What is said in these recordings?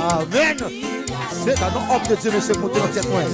Amen. C'est un homme de Dieu, monsieur, monter dans cette moelle.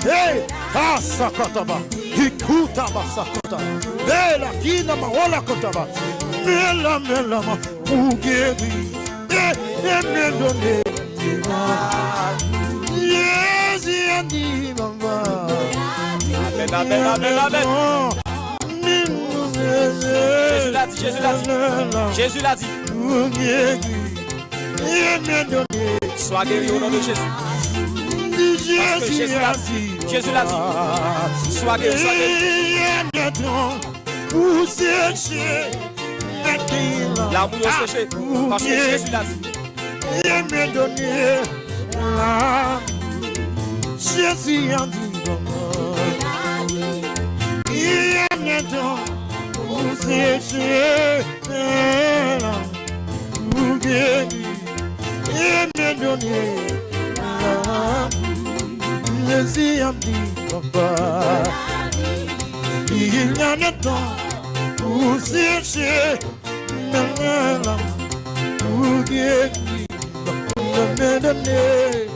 Hey, Asakotaba, Hikuta Basakota, Bela Kina Maola Kotaba, Mela Melama, Ugebi, Emendone, Yes, Yandi Mama, Jésus l'a dit. Sois guéri au nom de Jésus. Parce que Jésus l'a dit. Jésus l'a dit. Sois guéri, sois guéri. L'amour est séché. Parce que Jésus l'a dit. Jésus a dit. Jésus a dit, papa, il y a un temps pour chercher, pour guérir, me donner.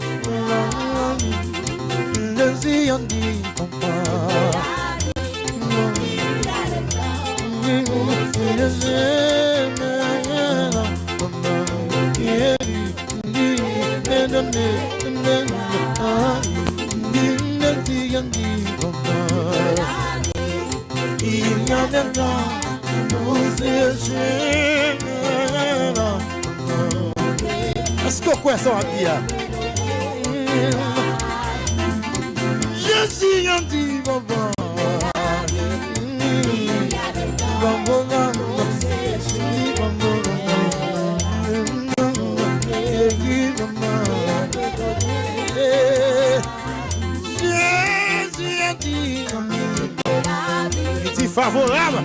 Jésus a dit, papa, me donner. Est-ce que quoi ça va dire? Je suis un petit papa. C'est favorable.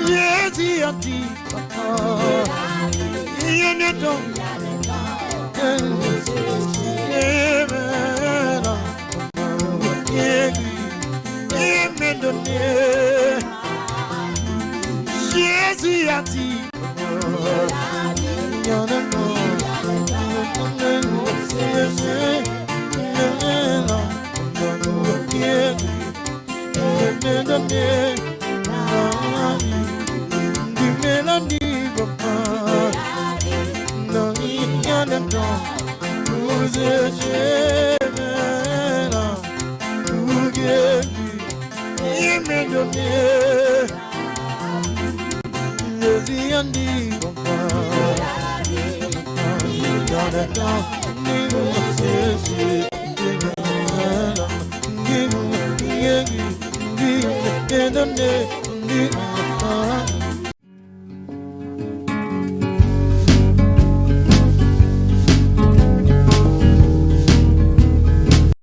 Jésus a dit,